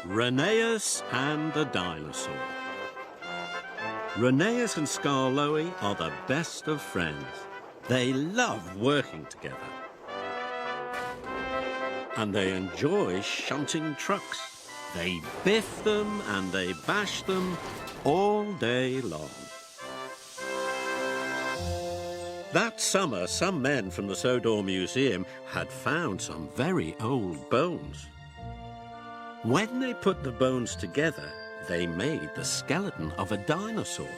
Rheneas and the Dinosaur. Rheneas and Skarloey are the best of friends. They love working together. And they enjoy shunting trucks. They biff them and they bash them all day long. That summer, some men from the Sodor Museum had found some very old bones. When they put the bones together, they made the skeleton of a dinosaur.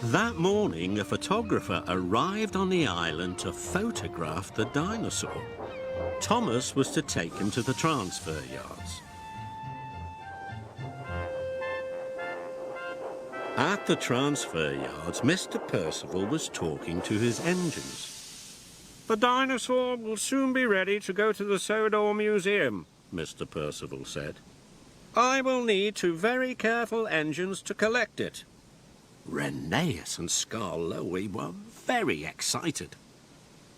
That morning, a photographer arrived on the island to photograph the dinosaur. Thomas was to take him to the transfer yards. At the transfer yards, Mr. Percival was talking to his engines. "The dinosaur will soon be ready to go to the Sodor Museum," Mr. Percival said. "I will need 2 very careful engines to collect it." Rheneas and Skarloey were very excited.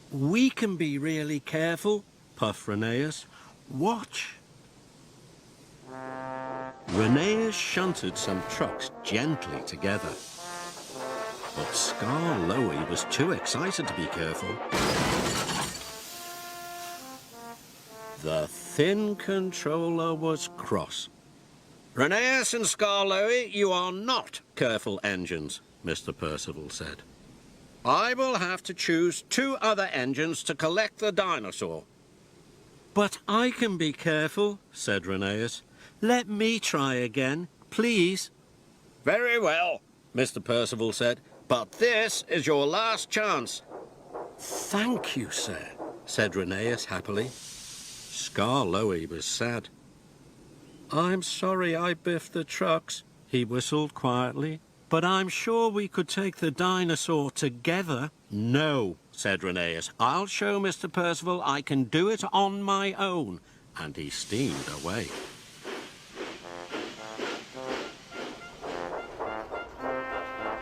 "We can be really careful," puffed Rheneas. "Watch." Rheneas shunted some trucks gently together. But Skarloey was too excited to be careful. The thin controller was cross. "Rheneas and Skarloey, you are not careful engines," Mr. Percival said. "I will have to choose 2 other engines to collect the dinosaur." "But I can be careful," said Rheneas. "Let me try again, please." "Very well," Mr. Percival said, "but this is your last chance." "Thank you, sir," said Rheneas happily. Skarloey was sad. "I'm sorry I biffed the trucks," he whistled quietly, "but I'm sure we could take the dinosaur together." "No," said Rheneas. "I'll show Mr. Percival I can do it on my own." And he steamed away.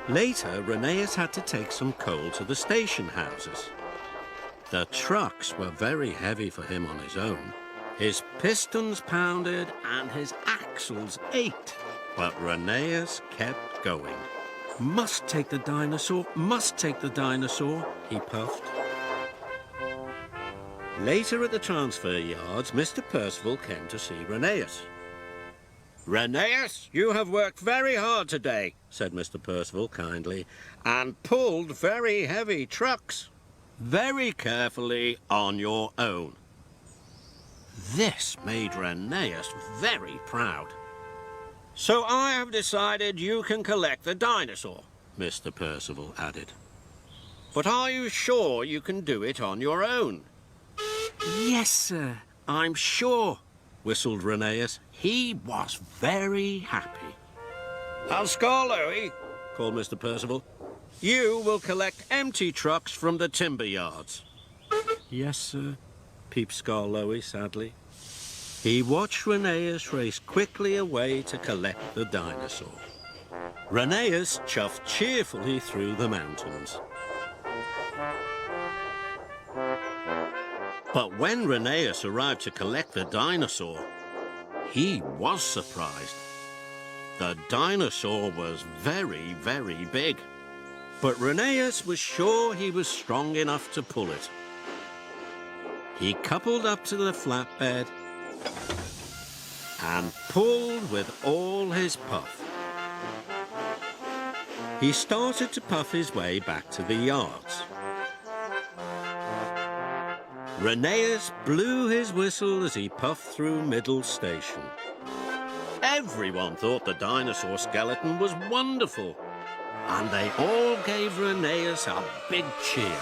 Later, Rheneas had to take some coal to the station houses. The trucks were very heavy for him on his own. His pistons pounded and his axles ached. But Rheneas kept going. "Must take the dinosaur, must take the dinosaur," he puffed. Later at the transfer yards, Mr. Percival came to see Rheneas. "Rheneas, you have worked very hard today," said Mr. Percival kindly, "and pulled very heavy trucks. Very carefully on your own." This made Rheneas very proud. "So I have decided you can collect the dinosaur," Mr. Percival added. "But are you sure you can do it on your own?" "Yes, sir, I'm sure," whistled Rheneas. He was very happy. "And Skarloey," called Mr. Percival, "you will collect empty trucks from the timber yards." "Yes, sir," peeped Skarloey sadly. He watched Rheneas race quickly away to collect the dinosaur. Rheneas chuffed cheerfully through the mountains. But when Rheneas arrived to collect the dinosaur, he was surprised. The dinosaur was very, very big. But Rheneas was sure he was strong enough to pull it. He coupled up to the flatbed and pulled with all his puff. He started to puff his way back to the yards. Rheneas blew his whistle as he puffed through Middle Station. Everyone thought the dinosaur skeleton was wonderful, and they all gave Rheneas a big cheer.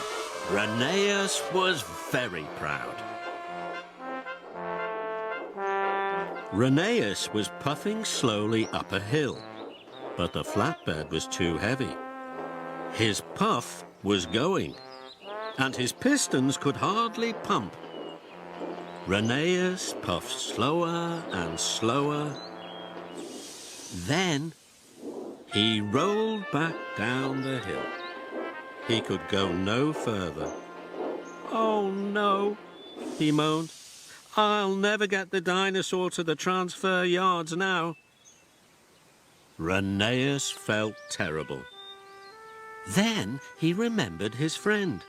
Rheneas was very proud. Rheneas was puffing slowly up a hill, but the flatbed was too heavy. His puff was going, and his pistons could hardly pump. Rheneas puffed slower and slower. Then he rolled back down the hill. He could go no further. "Oh, no," he moaned. I'll never get the dinosaur to the transfer yards now. Rheneas felt terrible. Then he remembered his friend.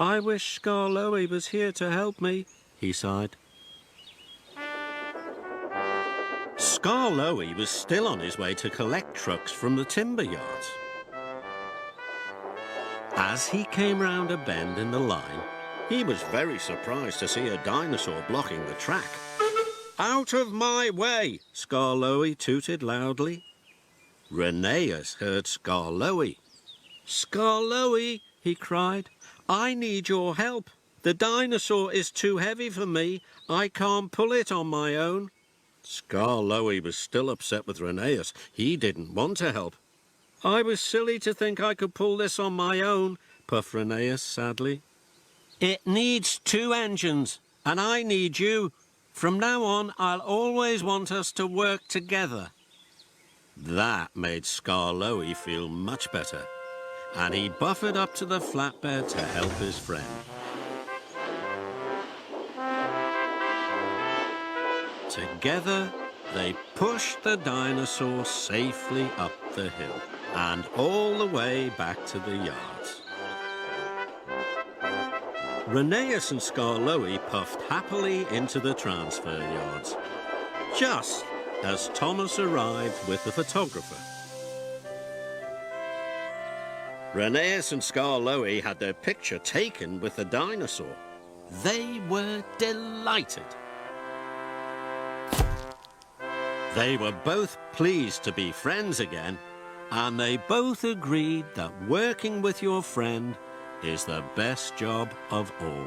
I wish Skarloey was here to help me, he sighed. Skarloey was still on his way to collect trucks from the timber yards. As he came round a bend in the line, he was very surprised to see a dinosaur blocking the track. Out of my way, Skarloey tooted loudly. Rheneas heard Skarloey. Skarloey, he cried, I need your help. The dinosaur is too heavy for me. I can't pull it on my own. Skarloey was still upset with Rheneas. He didn't want to help. I was silly to think I could pull this on my own, puffed Rheneas sadly. It needs 2 engines, and I need you. From now on, I'll always want us to work together. That made Skarloey feel much better, and he buffered up to the flatbed to help his friend. Together, they pushed the dinosaur safely up the hill and all the way back to the yards. Rheneas and Skarloey puffed happily into the transfer yards, just as Thomas arrived with the photographer. Rheneas and Skarloey had their picture taken with the dinosaur. They were delighted. They were both pleased to be friends again, and they both agreed that working with your friend is the best job of all.